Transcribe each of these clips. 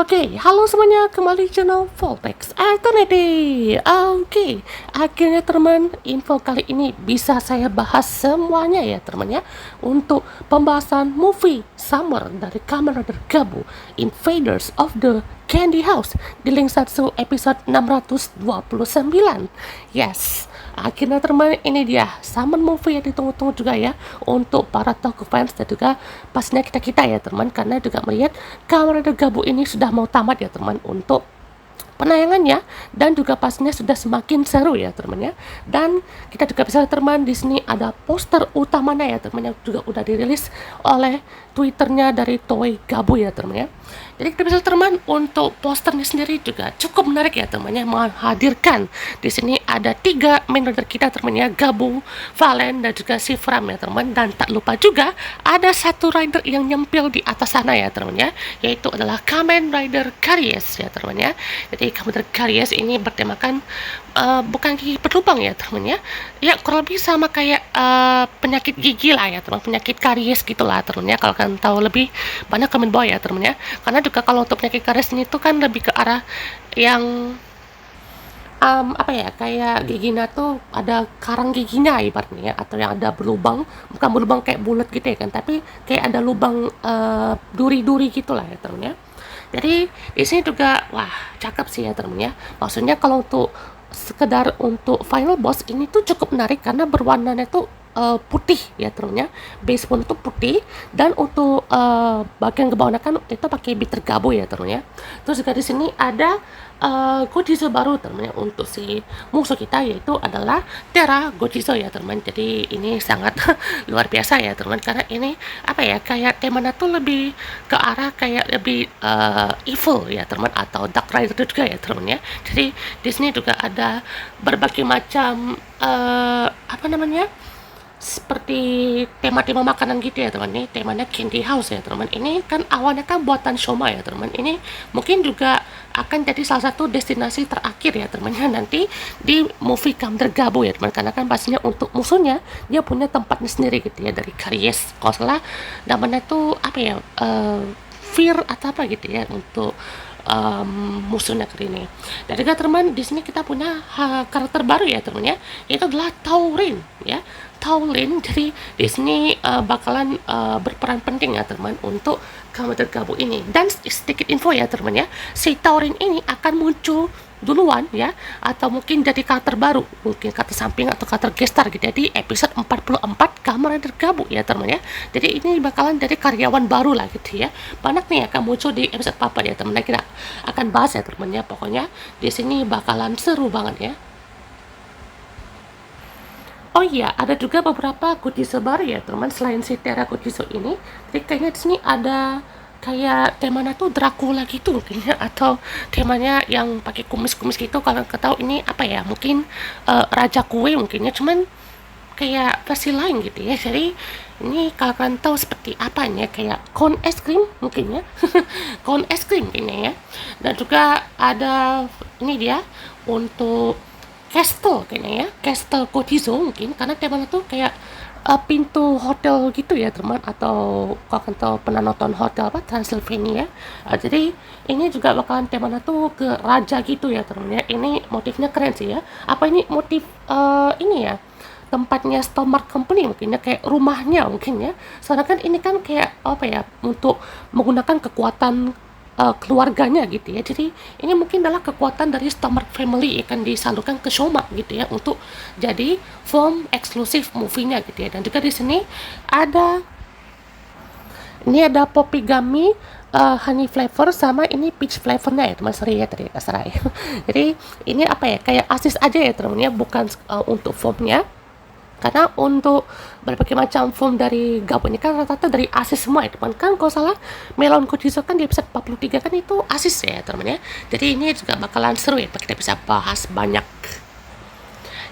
Oke, halo semuanya, kembali di channel Voltex Eternity. Akhirnya teman, info kali ini bisa saya bahas semuanya ya teman ya. Untuk pembahasan movie Summer dari Kamen Rider Gabu Invaders of the Candy House di link 1 episode 629. Yes, akhirnya teman, ini dia Summer movie yang ditunggu-tunggu juga ya untuk para tokoh fans dan juga pastinya kita ya teman, karena juga melihat Kamen Rider Gabu ini sudah mau tamat ya teman untuk penayangannya, dan juga pastinya sudah semakin seru ya teman ya. Dan kita juga bisa teman, di sini ada poster utamanya ya teman, yang juga udah dirilis oleh Twitternya dari Toei Gabu ya teman ya. Jadi kita bisa teman, untuk posternya sendiri juga cukup menarik ya temannya, menghadirkan di sini ada 3 main rider kita teman ya, Gabu, Valen, dan juga si Fram ya teman. Dan tak lupa juga ada satu rider yang nyempil di atas sana ya teman ya, yaitu adalah Kamen Rider Karies ya teman ya. Jadi Kamen Rider Karies ini bertemakan bukan gigi berlubang ya teman ya, ya kurang lebih sama kayak penyakit gigi lah ya teman, penyakit karies gitulah teman ya, kalau kalian tahu lebih banyak komen bawah ya teman ya. Karena juga kalau untuk penyakit karies ini tuh kan lebih ke arah yang apa ya, kayak giginya tuh ada karang giginya ibaratnya ya, atau yang ada berlubang, bukan berlubang kayak bulat gitu ya kan, tapi kayak ada lubang duri-duri gitulah ya teman ya. Jadi di sini juga wah cakep sih ya teman ya. Maksudnya kalau untuk sekedar untuk final boss ini tuh cukup menarik karena berwarnanya tuh putih ya teman ya. Base pun itu putih, dan untuk bagian ke bawahnya kan itu pakai bit tergabung ya teman ya. Terus juga di sini ada Gojizo baru teman ya, untuk si musuh kita, yaitu adalah Terra Gojizo ya teman. Jadi ini sangat luar biasa ya teman, karena ini apa ya, kayak temanya tuh lebih ke arah kayak lebih evil ya teman, atau Dark Rider juga ya teman ya. Jadi di sini juga ada berbagai macam apa namanya, seperti tema-tema makanan gitu ya teman. Ini temanya Candy House ya teman. Ini kan awalnya kan buatan Shoma ya teman. Ini mungkin juga akan jadi salah satu destinasi terakhir ya teman ya, nanti di movie Kamen Rider Gabu ya teman, karena kan pastinya untuk musuhnya dia punya tempatnya sendiri gitu ya, dari Karies kalau salah namanya tuh apa ya, Fear atau apa gitu ya, untuk musuhnya kali ini. Dan juga teman, di sini kita punya karakter baru ya teman ya, yaitu adalah Taurin ya. Taurin, jadi di sini bakalan berperan penting ya teman untuk Kamen Rider Gabu ini. Dan sedikit info ya teman ya, si Taurin ini akan muncul duluan ya, atau mungkin jadi karakter baru, mungkin karakter samping atau karakter gestar gitu ya, di episode 44 Kamen Rider Gabu ya teman ya. Jadi ini bakalan dari karyawan baru lah gitu ya. Banyak nih akan muncul di episode 44 ya teman, kita akan bahas ya teman ya. Pokoknya di sini bakalan seru banget ya. Oh iya, ada juga beberapa Gojizo baru ya teman, selain si Terra Gojizo ini. Jadi kayaknya di sini ada kayak temanya tuh Dracula gitu mungkin ya, atau temanya yang pakai kumis-kumis gitu. Kalau nggak tahu ini apa ya, mungkin Raja Kue mungkinnya, cuman kayak versi lain gitu ya. Jadi ini kalau kalian tahu seperti apanya, kayak cone es krim mungkin ya. Cone es krim kayaknya ya. Dan juga ada ini dia untuk Castle kayaknya ya, Castle Gojizo mungkin, karena temanya tuh kayak pintu hotel gitu ya teman, atau kalau kalian tahu pernah nonton hotel apa Transylvania. Jadi ini juga bakalan temanya tuh ke raja gitu ya teman ya. Ini motifnya keren sih ya. Apa ini motif ini ya, tempatnya Stomach Company mungkin ya, kayak rumahnya mungkin ya. Soalnya kan ini kan kayak apa ya, untuk menggunakan kekuatan keluarganya gitu ya. Jadi ini mungkin adalah kekuatan dari Stomach Family yang akan disalurkan ke Shoma gitu ya, untuk jadi film eksklusif movie-nya gitu ya. Dan juga di sini ada Poppy Gummy, honey flavor, sama ini peach flavornya ya teman, sorry ya tadi kasar ya. Jadi ini apa ya, kayak asis aja ya teman ya, bukan untuk foamnya, karena untuk berbagai macam form dari Gabu ini kan rata-rata dari asis semua ya teman. Kan kalau salah Melon Gojizo kan di episode 43 kan itu asis ya teman ya. Jadi ini juga bakalan seru ya, kita bisa bahas banyak.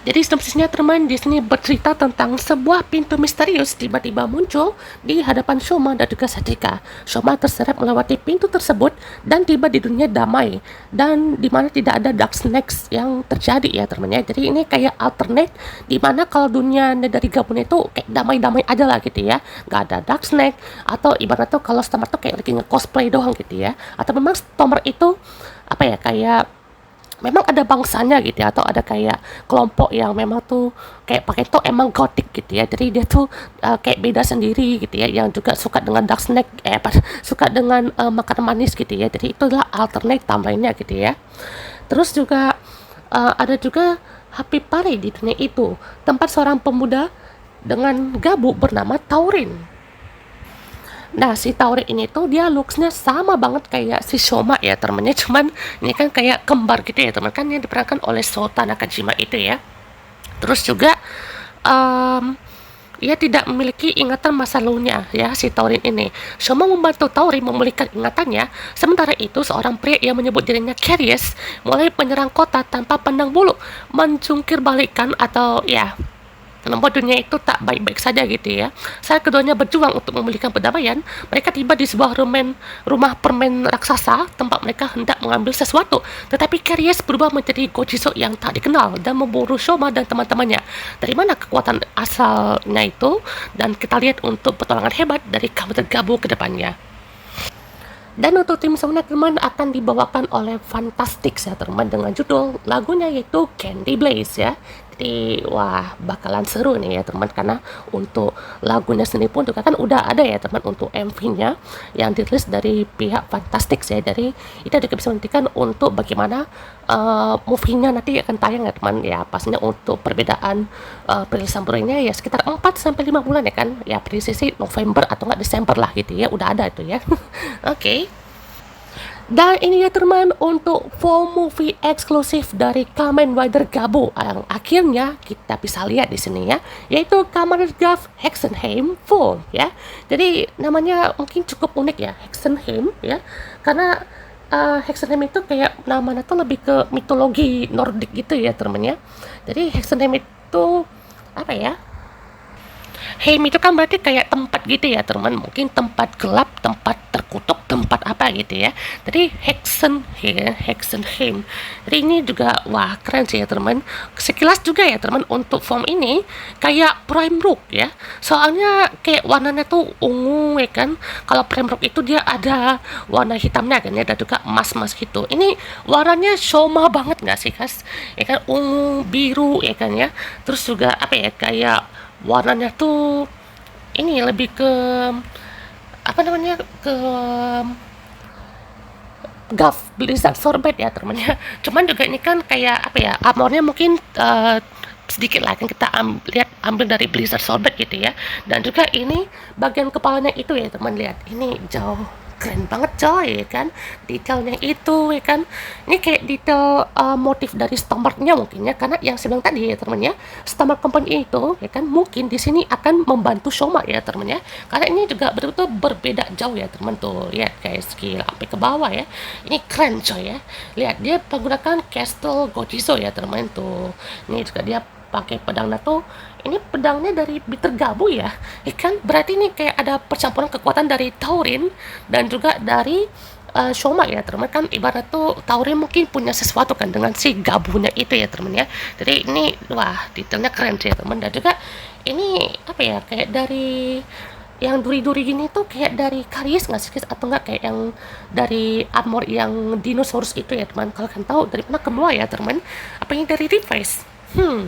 Jadi sinopsisnya teman di sini bercerita tentang sebuah pintu misterius tiba-tiba muncul di hadapan Shoma dan juga Satika. Shoma terseret melewati pintu tersebut dan tiba di dunia damai dan di mana tidak ada dark snakes yang terjadi ya teman ya. Jadi ini kayak alternate di mana kalau dunia dari gabun itu kayak damai-damai aja lah gitu ya. Gak ada dark snake atau ibarat tuh kalau Stomar tuh kayak lagi nge-cosplay doang gitu ya. Atau memang Stomar itu apa ya kayak memang ada bangsanya gitu ya atau ada kayak kelompok yang memang tuh kayak pakai tuh emang gotik gitu ya jadi dia tuh kayak beda sendiri gitu ya yang juga suka dengan dark snack suka dengan makanan manis gitu ya jadi itulah alternate timeline-nya gitu ya terus juga ada juga Happy Pare di dunia itu tempat seorang pemuda dengan gabuk bernama Taurin. Nah, si Tauri ini tuh dia looks-nya sama banget kayak si Shoma ya temennya, cuman ini kan kayak kembar gitu ya teman kan yang diperankan oleh Sota Nakajima itu ya. Terus juga em, ia tidak memiliki ingatan masa lalunya ya si Taurin ini. Shoma membantu Taurin memulihkan ingatannya, sementara itu seorang pria yang menyebut dirinya Carius mulai menyerang kota tanpa pandang bulu, mencungkir balikan atau ya membuat dunia itu tak baik-baik saja gitu ya. Saat keduanya berjuang untuk memulihkan perdamaian, mereka tiba di sebuah rumah permen raksasa tempat mereka hendak mengambil sesuatu. Tetapi Carius berubah menjadi Gojiso yang tak dikenal dan memburu Shoma dan teman-temannya. Dari mana kekuatan asalnya itu? Dan kita lihat untuk pertolongan hebat dari Kabupaten Gabu ke depannya. Dan untuk tim Sauna teman akan dibawakan oleh Fantastics ya teman dengan judul lagunya yaitu Candy Blaze ya. Jadi wah bakalan seru nih ya teman karena untuk lagunya sendiri pun juga kan udah ada ya teman untuk MV-nya yang dirilis dari pihak Fantastics ya. Dari itu juga bisa menentukan untuk bagaimana movie-nya nanti akan tayang ya teman ya pastinya untuk perbedaan perilisan bulannya ya sekitar 4 sampai 5 bulan ya kan ya prediksi November atau enggak Desember lah gitu ya udah ada itu ya. Oke. Dan ini ya teman untuk full movie eksklusif dari Kamen Rider Gabo yang akhirnya kita bisa lihat di sini ya, yaitu Kamen Rider Gav Hexenheim Full ya. Jadi namanya mungkin cukup unik ya Hexenheim ya, karena Hexenheim itu kayak namanya tuh lebih ke mitologi Nordik gitu ya teman ya. Jadi Hexenheim itu apa ya? Heim itu kan berarti kayak tempat gitu ya teman, mungkin tempat gelap, tempat terkutuk, tempat apa gitu ya. Jadi Hexenheim. Jadi ini juga wah keren sih ya teman. Sekilas juga ya teman untuk form ini kayak Prime Rook ya. Soalnya kayak warnanya tuh ungu ya kan. Kalau Prime Rook itu dia ada warna hitamnya kan ya, ada juga emas-emas gitu. Ini warnanya Shoma banget nggak sih guys? Ya kan ungu, biru ya kan ya. Terus juga apa ya kayak warnanya tuh ini lebih ke apa namanya ke Gav Blizzard Sorbet ya temennya cuman juga ini kan kayak apa ya armornya mungkin sedikit lah kan kita lihat ambil dari Blizzard Sorbet gitu ya dan juga ini bagian kepalanya itu ya teman lihat ini jauh keren banget coy ya kan detailnya itu ya kan ini kayak detail motif dari Stomach-nya mungkin ya karena yang saya bilang tadi ya teman ya Stomach Company itu ya kan mungkin di sini akan membantu Shoma ya teman ya karena ini juga betul-betul berbeda jauh ya teman tuh lihat kayak skill sampai ke bawah ya ini keren coy ya lihat dia menggunakan Castle Gojiso ya teman tuh ini juga dia pakai pedangnya tuh ini pedangnya dari Bitter Gabu ya kan berarti ini kayak ada percampuran kekuatan dari Taurin dan juga dari Shoma ya teman kan ibarat tuh Taurin mungkin punya sesuatu kan dengan si Gabunya itu ya teman ya jadi ini wah detailnya keren sih ya teman dan juga ini apa ya kayak dari yang duri-duri gini tuh kayak dari Carius nggak sih atau nggak kayak yang dari armor yang dinosaurus itu ya teman kalau kalian tahu dari mana keluar ya teman apa yang dari Revice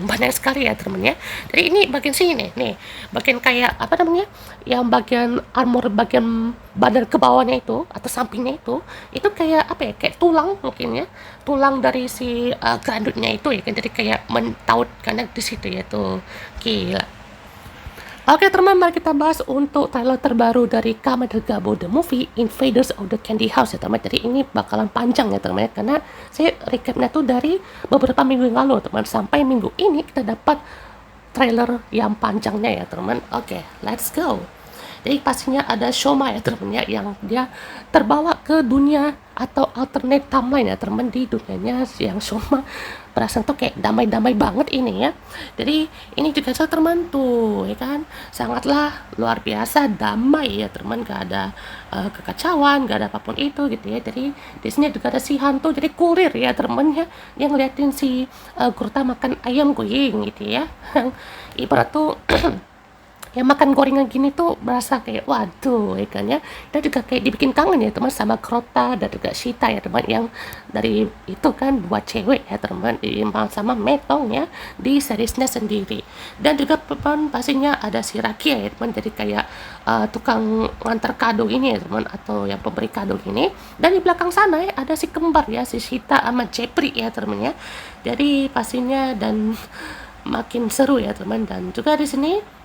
banyak sekali ya teman ya. Jadi ini bagian sini nih, bagian kayak apa namanya, yang bagian armor bagian badan ke bawahnya itu atau sampingnya itu kayak apa ya, kayak tulang mungkin ya, tulang dari si grandutnya itu ya kan, jadi kayak mentaut karena di situ ya tuh, gila. Oke teman, mari kita bahas untuk trailer terbaru dari Kamen Rider Gabo The Movie Invaders of the Candy House ya teman. Jadi ini bakalan panjang ya teman ya, karena saya recapnya tuh dari beberapa minggu yang lalu teman. Sampai minggu ini kita dapat trailer yang panjangnya ya teman. Oke, let's go. Jadi pastinya ada Shoma ya teman ya, yang dia terbawa ke dunia atau alternate timeline ya teman, di dunianya yang Shoma perasaan tuh kayak damai-damai banget ini ya. Jadi ini juga so teman tuh ya kan, sangatlah luar biasa damai ya teman, gak ada kekacauan, gak ada apapun itu gitu ya. Jadi di sini juga ada si hantu jadi kurir ya teman ya, yang ngeliatin si Gurta makan ayam goying gitu ya. Ibarat tuh yang makan gorengan gini tuh berasa kayak waduh ya kan ya, dan juga kayak dibikin kangen ya teman sama Krota dan juga Shita ya teman, yang dari itu kan dua cewek ya teman, diimbang sama Metong ya di seriesnya sendiri. Dan juga teman pastinya ada si Rakia ya teman, jadi kayak tukang ngantar kado ini ya teman, atau yang pemberi kado ini. Dan di belakang sana ya ada si kembar ya, si Shita sama Jepri ya teman ya. Jadi pastinya dan makin seru ya teman. Dan juga di sini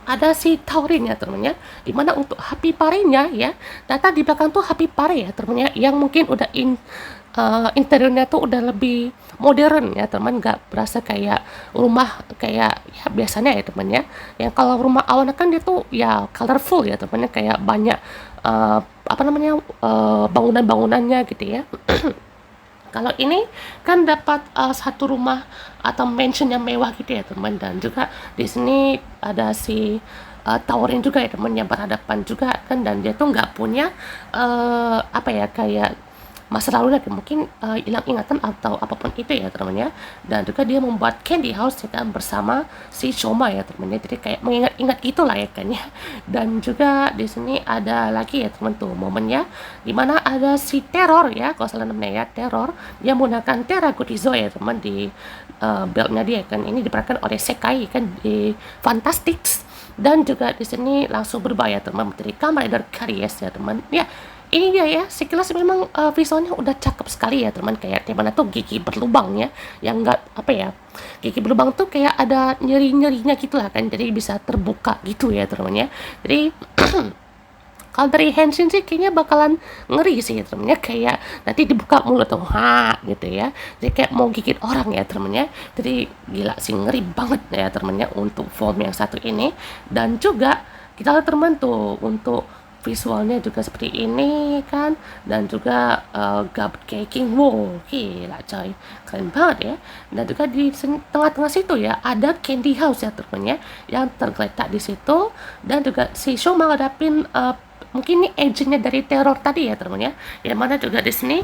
ada si Taurin ya teman ya, dimana untuk Happy Pare-nya ya, data di belakang tuh Happy Pare ya teman ya, yang mungkin udah interiornya tuh udah lebih modern ya teman, nggak berasa kayak rumah kayak ya biasanya ya teman ya, yang kalau rumah awalnya kan dia tuh ya colorful ya teman ya, kayak banyak apa namanya bangunan-bangunannya gitu ya. Kalau ini kan dapat satu rumah atau mansion yang mewah gitu ya teman, dan juga di sini ada si Taurin juga ya teman, yang berhadapan juga kan, dan dia tuh nggak punya apa ya kayak masa lalu lagi, mungkin hilang ingatan atau apapun itu ya teman ya. Dan juga dia membuat candy house ya kan bersama si Shoma ya teman ya, jadi kayak mengingat-ingat gitulah ya kan ya. Dan juga di sini ada lagi ya teman tuh momennya dimana ada si Terror ya, kalau salah namanya ya Terror, dia menggunakan Terra Godizo ya teman di build-nya dia kan, ini diperankan oleh Sekai kan di Fantastics. Dan juga di sini langsung berubah ya teman menjadi Kamen Rider Karies ya teman ya. Ini dia ya, sekilas memang visualnya udah cakep sekali ya teman, kayak temanya tuh gigi berlubang ya, yang enggak apa ya, gigi berlubang tuh kayak ada nyeri-nyerinya gitu lah kan, jadi bisa terbuka gitu ya teman ya. Jadi kalau dari Henshin sih kayaknya bakalan ngeri sih ya temen ya, kayak nanti dibuka mulut tuh ha gitu ya, jadi kayak mau gigit orang ya temen ya. Jadi gila sih, ngeri banget ya temen ya untuk form yang satu ini. Dan juga kita lihat temen tuh untuk visualnya juga seperti ini kan, dan juga garbage caking, wow gila coy, keren banget ya. Dan juga di tengah-tengah situ ya ada candy house ya temen ya, yang tergeletak di situ. Dan juga si Shoma ngadapin mungkin ini agentnya dari Terror tadi ya teman ya, yang mana juga di sini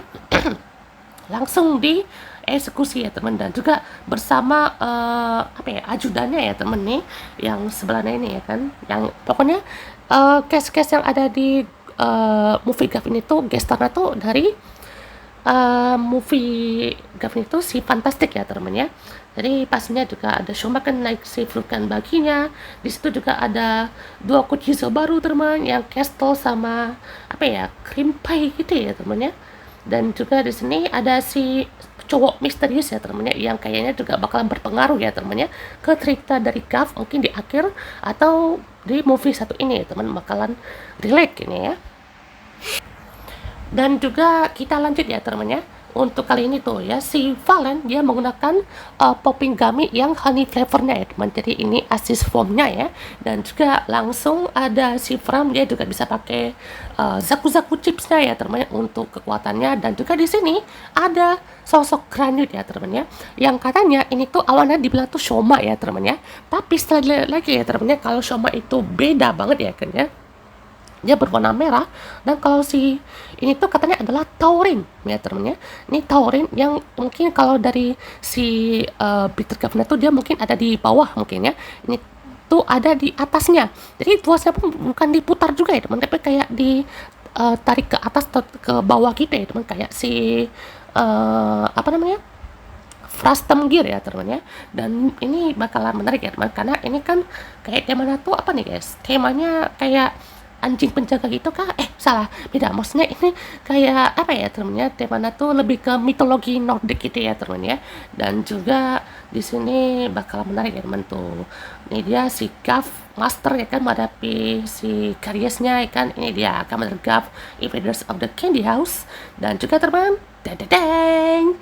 langsung di eksekusi ya teman. Dan juga bersama apa ya ajudannya ya temen nih, yang sebelahnya ini ya kan, yang pokoknya case-case yang ada di movie Gav ini tuh gestarnya tuh dari movie Gav itu si Fantastic ya teman ya. Jadi pastinya juga ada Shoma kan naik si Vulkan baginya. Di situ juga ada dua Kuchizo baru teman, yang Castle sama apa ya cream pie gitu ya teman ya. Dan juga di sini ada si cowok misterius ya teman ya, yang kayaknya juga bakalan berpengaruh ya teman ya ke cerita dari Gav mungkin di akhir atau di movie satu ini ya teman, bakalan relate ini ya. Dan juga kita lanjut ya teman ya, untuk kali ini tuh ya si Valen dia menggunakan popping gummy yang honey flavornya ya teman, jadi ini asis formnya ya. Dan juga langsung ada si Fram, dia juga bisa pakai zaku-zaku chipsnya ya teman ya untuk kekuatannya. Dan juga di sini ada sosok Granit ya teman ya, yang katanya ini tuh awalnya dibilang tuh Shoma ya teman ya, tapi setelah dilihat lagi ya teman ya, kalau Shoma itu beda banget ya kan ya, dia berwarna merah. Dan kalau si ini tuh katanya adalah Taurin ya temennya, ini Taurin yang mungkin kalau dari si Bitter Governor tuh dia mungkin ada di bawah mungkin ya, ini tuh ada di atasnya. Jadi tuasnya pun bukan diputar juga ya teman, tapi kayak di tarik ke atas atau ke bawah gitu ya teman, kayak si apa namanya Frastum Gear ya teman ya. Dan ini bakalan menarik ya teman, karena ini kan kayak temanya tuh apa nih guys, temanya kayak anjing penjaga gitu kah? Salah, beda. Maksudnya ini kayak apa ya temennya? Temanya tuh lebih ke mitologi Nordik gitu ya temen ya. Dan juga di sini bakal menarik ya temen tuh. Ini dia si Gav Master ya kan menghadapi si Kariesnya ya kan. Ini dia Commander Gav Invaders of the Candy House. Dan juga teman, dadadang,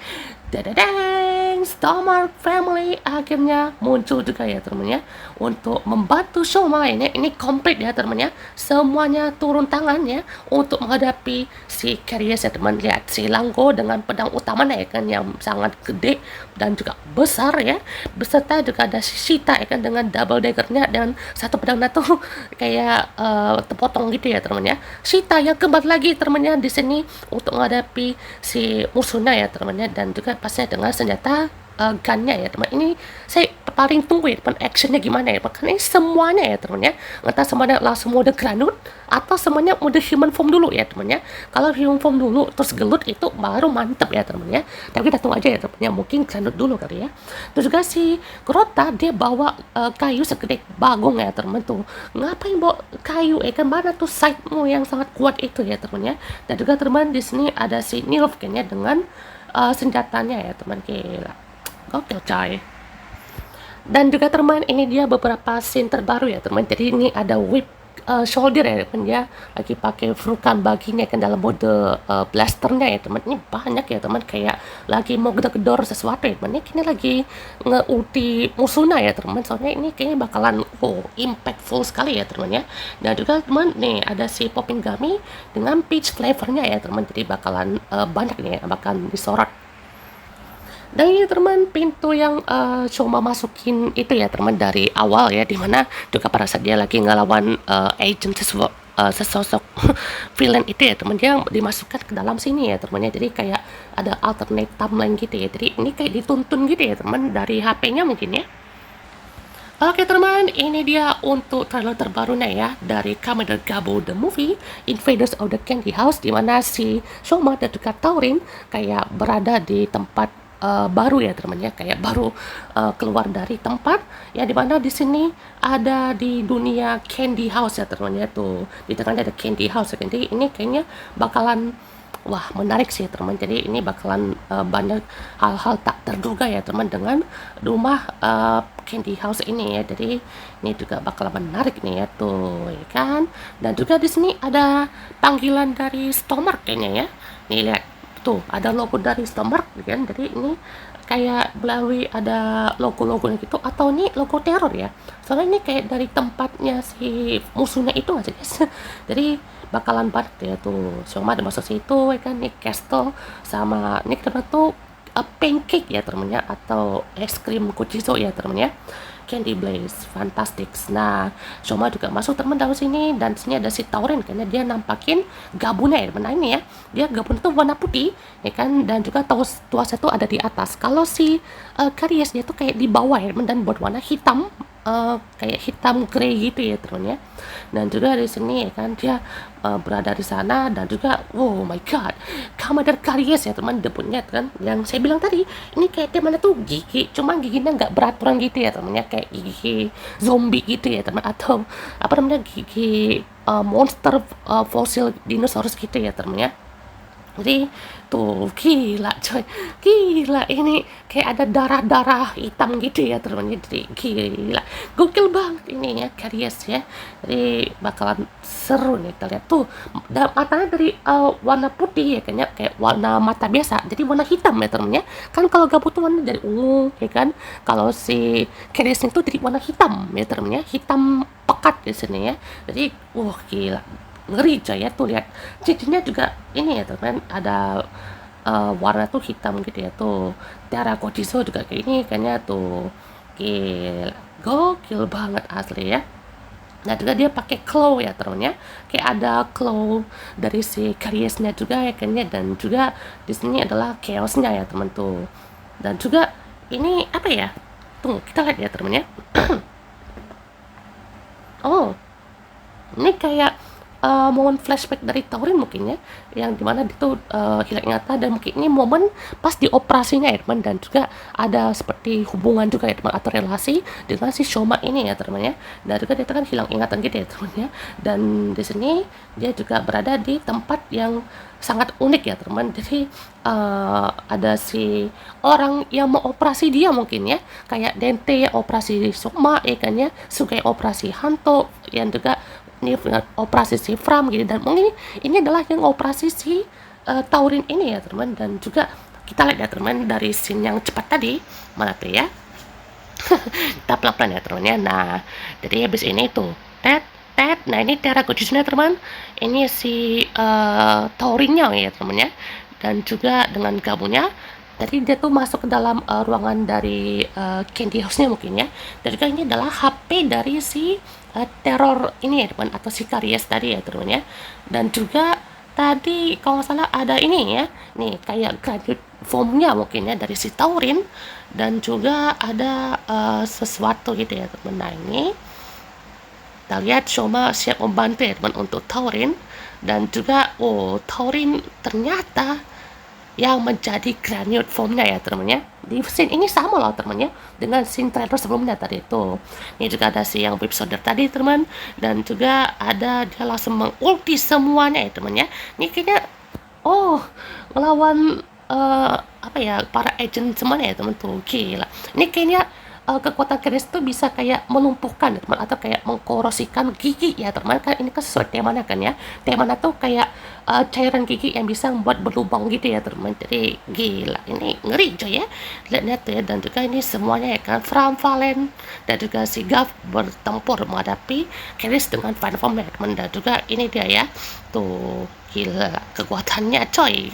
dadadang. Starmark Family akhirnya muncul juga ya teman-teman ya, untuk membantu Shoma ini komplit ya teman-teman ya, semuanya turun tangan ya untuk menghadapi si Carius ya teman. Lihat si Lango dengan pedang utamanya ya kan, yang sangat gede dan juga besar ya, beserta juga ada si Shita ya kan dengan double daggernya, dan satu pedangnya tuh kayak terpotong gitu ya teman ya. Shita yang kembali lagi temannya di sini untuk menghadapi si musuhnya ya temannya, dan juga pastinya dengan senjata gunnya ya teman. Ini saya paling tunggu ya teman, actionnya gimana ya, makanya semuanya ya teman ya, entah semuanya langsung mode granut atau semuanya mode human form dulu ya teman ya. Kalau human form dulu terus gelut itu baru mantep ya teman ya, tapi kita tunggu aja ya teman ya, mungkin granut dulu kali ya. Terus juga si Grota dia bawa kayu segede bagong ya teman tuh, ngapain bawa kayu kan, mana tuh sidemu yang sangat kuat itu ya teman ya. Dan juga teman di sini ada si Nilf kayaknya dengan senjatanya ya teman, gila gokil coy. Dan juga teman ini dia beberapa scene terbaru ya teman, jadi ini ada whip shoulder ya teman ya, lagi pakai Vulcan baginya kan dalam mode blasternya ya teman. Ini banyak ya teman, kayak lagi mau gedor-gedor sesuatu ya teman, ini lagi nge-ulti musuhnya ya teman, soalnya ini kayaknya bakalan impactful sekali ya teman ya. Dan juga teman nih ada si Popping Gummy dengan peach flavornya ya teman, jadi bakalan banyak nih yang bakalan disorot. Dan ini teman pintu yang Shoma masukin itu ya teman dari awal ya, dimana juga pada saat dia lagi ngelawan agent sesosok villain itu ya teman, dia dimasukkan ke dalam sini ya teman ya, jadi kayak ada alternate timeline gitu ya, jadi ini kayak dituntun gitu ya teman dari HP-nya mungkin ya. Oke teman, ini dia untuk trailer terbarunya ya dari Kamen Rider Gabo The Movie Invaders of the Candy House, dimana si Shoma dan juga Taurin kayak berada di tempat baru ya teman ya, kayak baru keluar dari tempat ya, dimana di sini ada di dunia Candy House ya teman ya, tuh di tengahnya ada Candy House ya. Jadi ini kayaknya bakalan wah menarik sih teman, jadi ini bakalan banyak hal-hal tak terduga ya teman dengan rumah Candy House ini ya, jadi ini juga bakalan menarik nih ya tuh ya kan. Dan juga di sini ada panggilan dari Stormark kayaknya ya, nih lihat tuh ada logo dari Stormark kan, jadi ini kayak melalui ada logo-logonya gitu, atau ini logo teror ya, soalnya ini kayak dari tempatnya si musuhnya itu nggak sih guys. Jadi bakalan banget ya tuh, Shoma ada masuk situ ya kan, nih Castle sama ini kita tuh pancake ya temennya, atau es krim kuchiso ya temennya, Candy Blaze Fantastic. Nah Shoma juga masuk teman dalam sini, dan sini ada si Tauren karena dia nampakin gabunnya ya, mana ini ya, dia gabun itu warna putih ya kan, dan juga tuas itu ada di atas. Kalau si Carius dia tuh kayak di bawah ya, dan berwarna hitam, kayak hitam grey gitu ya teman ya. Dan juga di sini ya kan dia berada di sana, dan juga oh my god, Kamen Rider Carius ya teman, debutnya kan yang saya bilang tadi, ini kayak temanya tuh gigi, cuma giginya nggak beraturan gitu ya teman ya, kayak gigi zombie gitu ya teman, atau apa namanya, gigi monster fosil dinosaurus gitu ya teman ya. Jadi tuh gila coy, gila ini kayak ada darah-darah hitam gitu ya teman, jadi gila gokil banget ini ya Carius ya. Jadi bakalan seru nih, kita lihat tuh matanya dari warna putih ya kayaknya, kayak warna mata biasa jadi warna hitam ya teman ya, kan kalau gabut tuh warna dari ungu ya kan, kalau si Carius itu jadi warna hitam ya teman ya, hitam pekat di sini ya. Jadi wah gila ngeri coy ya, tuh lihat cincinnya juga ini ya teman, ada warna tuh hitam gitu ya tuh, Tiara Kojiso juga kayak ini kayaknya tuh, gila gokil banget asli ya. Nah juga dia pakai claw ya teman ya, kayak ada claw dari si Cariusnya juga ya kayaknya, dan juga di sini adalah chaosnya ya teman tuh. Dan juga ini apa ya, tunggu kita lihat ya teman ya. Oh ini kayak momen flashback dari Taurin mungkin ya, yang dimana itu hilang ingatan, dan mungkin ini momen pas di operasinya ya teman, dan juga ada seperti hubungan juga ya teman, atau relasi dengan si Shoma ini ya teman ya. Dan juga dia kan hilang ingatan gitu ya teman ya, dan di sini dia juga berada di tempat yang sangat unik ya teman, jadi ada si orang yang mau operasi dia mungkin ya, kayak Dente yang operasi Shoma ya kan ya, Sugai operasi Hanto, yang juga ini operasi si Fram gitu, dan mungkin ini adalah yang operasi si Taurin ini ya teman. Dan juga kita lihat ya teman dari scene yang cepat tadi, mana tuh ya. Kita pelan-pelan ya teman ya. Nah, jadi habis ini tuh tet tet. Nah, ini Terra Gojisnya teman. Ini si Taurinnya ya teman ya. Dan juga dengan gabungnya. Jadi dia tuh masuk ke dalam ruangan dari Candy House-nya mungkin ya. Dan juga ini adalah HP dari si teror ini ya teman, atau si Karies tadi ya teman ya. Dan juga tadi kalau nggak salah ada ini ya, nih kayak graduate formnya mungkin ya dari si Taurin. Dan juga ada sesuatu gitu ya teman. Nah ini kita lihat Shoma siap membantu ya teman untuk Taurin. Dan juga Taurin ternyata yang menjadi granite formnya ya teman-teman ya. Di scene ini sama loh teman-teman ya dengan scene trailer sebelumnya tadi itu. Ini juga ada si yang whip soldier tadi teman, dan juga ada dia langsung mengulti semuanya ya teman ya. Ini kayaknya melawan apa ya, para agent semuanya ya teman tuh, gila. Ini kayaknya kekuatan keris itu bisa kayak melumpuhkan ya teman, atau kayak mengkorosikan gigi ya teman, kan ini kan sesuai temanya kan ya. Temanya tuh kayak cairan gigi yang bisa membuat berlubang gitu ya teman. Jadi gila, ini ngeri coy ya, lihat tuh ya. Dan juga ini semuanya ya kan, From Valen dan juga si Gav bertempur menghadapi keris dengan final form ya teman. Dan juga ini dia ya tuh, gila kekuatannya coy,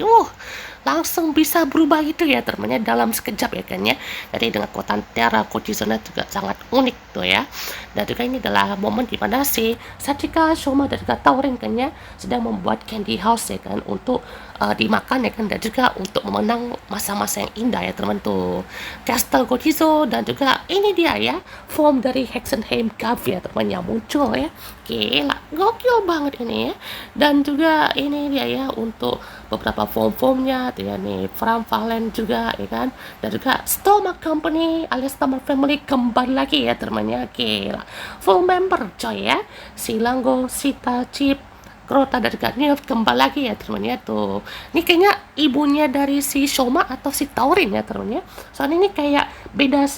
langsung bisa berubah gitu ya temannya dalam sekejap ya kan ya. Jadi dengan kekuatan Terra Gojizona juga sangat unik tuh ya. Dan juga ini adalah momen di mana si Sachika, Shoma dan juga Taurin kan ya sedang membuat candy house ya kan, untuk dimakan ya kan, dan juga untuk memenang masa-masa yang indah ya teman tuh. Castle Gojizo, dan juga ini dia ya form dari Hexenheim Gav ya teman yang muncul ya. Gila, gokil banget ini ya. Dan juga ini dia ya untuk beberapa form-formnya tuh ya nih, From Valen juga ya kan, dan juga Stomach Company alias Stomach Family kembali lagi ya temannya. Gila, full member coy ya, si Lango, Sita, Chip, Crota dan juga Nilf kembali lagi ya temannya tuh. Ini kayaknya ibunya dari si Shoma atau si Taurin ya temannya, soalnya ini kayak beda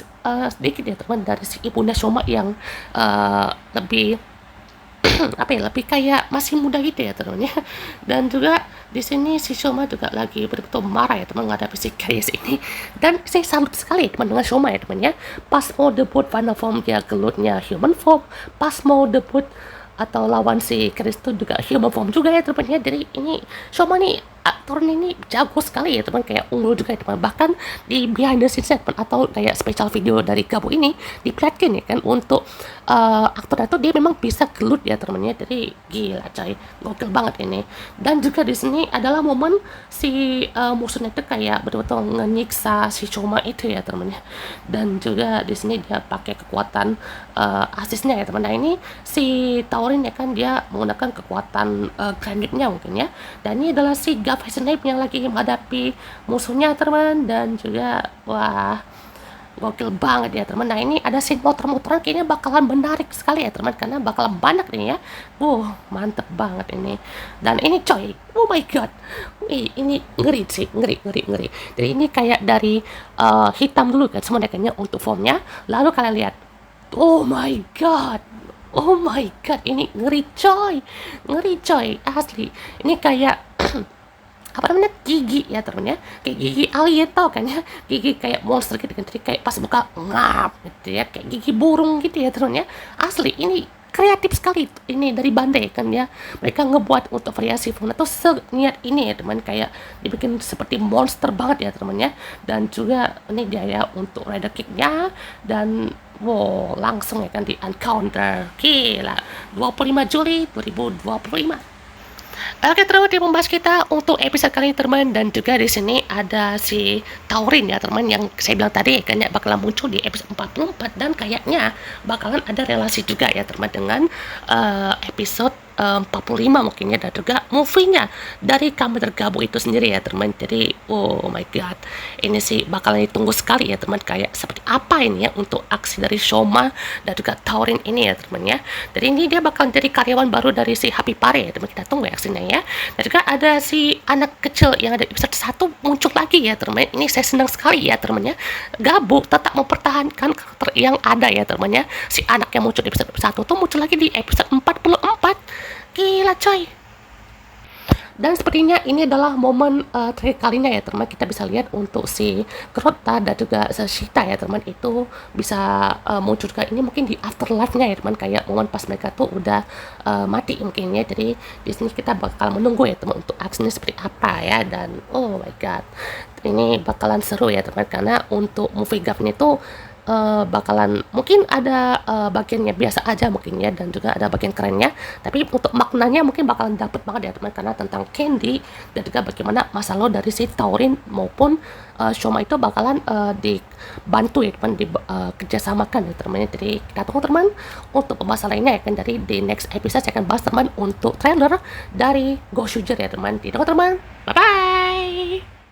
sedikit ya teman dari si ibunya Shoma yang lebih apa ya, lebih kayak masih muda gitu ya teman ya. Dan juga di sini si Shoma juga lagi betul-betul marah ya teman menghadapi si Karies ini. Dan saya salut sekali teman dengan Shoma ya teman ya, pas mau debut final form dia gelutnya human form, pas mau debut atau lawan si Karies itu juga human form juga ya teman ya. Jadi ini Shoma nih aktor ini jago sekali ya teman, kayak unggul juga ya teman. Bahkan di behind the scenes teman, atau kayak special video dari Gabo ini diperlihatkan ya kan, untuk aktor itu dia memang bisa gelut ya teman ya. Jadi gila coy, gokil banget ini. Dan juga di sini adalah momen si musuhnya itu kayak betul-betul menyiksa si Shoma itu ya teman ya. Dan juga di sini dia pakai kekuatan asisnya ya teman. Nah ini si Taurin ya kan, dia menggunakan kekuatan granitnya mungkin ya. Dan ini adalah si Gav Hexenheim yang lagi menghadapi musuhnya teman. Dan juga wah, gokil banget ya teman. Nah ini ada scene motor-motoran, kayaknya bakalan menarik sekali ya teman, karena bakalan banyak nih ya. Mantep banget ini. Dan ini coy, oh my god, ini ngeri sih, ngeri. Jadi ini kayak dari hitam dulu kan semuanya kayaknya untuk formnya, lalu kalian lihat, oh my god, ini ngeri coy, asli. Ini kayak apa namanya, gigi ya temen ya, kayak gigi alien tau kan ya, gigi kayak monster gitu kan. Jadi kayak pas buka ngap gitu ya, kayak gigi burung gitu ya temen ya. Asli ini kreatif sekali ini dari Bandai kan ya, mereka ngebuat untuk variasi fauna tuh seniat ini ya teman, kayak dibikin seperti monster banget ya teman ya. Dan juga ini dia ya untuk rider kicknya, dan langsung ya kan di encounter. Gila, 25 Juli 2025. Oke, terus di pembahas kita untuk episode kali ini teman. Dan juga di sini ada si Taurin ya teman, yang saya bilang tadi kayaknya bakalan muncul di episode 44, dan kayaknya bakalan ada relasi juga ya teman dengan episode 45 mungkin ya. Dan juga movie-nya dari Kamen Gabo itu sendiri ya teman. Jadi oh my god, ini sih bakalan ditunggu sekali ya teman, kayak seperti apa ini ya untuk aksi dari Shoma dan juga Taurin ini ya teman ya. Jadi ini dia bakalan jadi karyawan baru dari si Happy Pare ya teman, kita tunggu ya aksinya ya. Dan juga ada si anak kecil yang ada di episode 1 muncul lagi ya teman. Ini saya senang sekali ya teman ya, Gabo tetap mempertahankan karakter yang ada ya teman ya. Si anak yang muncul di episode 1 tuh muncul lagi di episode 44. Gila coy. Dan sepertinya ini adalah momen terakhir kalinya ya teman, kita bisa lihat untuk si Crota dan juga si Sheeta ya teman, itu bisa muncul juga ini mungkin di afterlife-nya ya teman, kayak momen pas mereka tuh udah mati mungkin ya. Jadi di sini kita bakal menunggu ya teman untuk aksinya seperti apa ya. Dan oh my god, ini bakalan seru ya teman, karena untuk movie gafnya itu bakalan mungkin ada bagiannya biasa aja mungkin ya, dan juga ada bagian kerennya, tapi untuk maknanya mungkin bakalan dapet banget ya teman, karena tentang Candy dan juga bagaimana masa lalu dari si Taurin maupun Shoma itu bakalan dibantu ya teman, kerjasamakan ya teman. Jadi kita tunggu teman untuk pembahasan lainnya ya kan, dari di next episode saya akan bahas teman untuk trailer dari Go Sugar ya teman. Ditunggu teman, bye bye.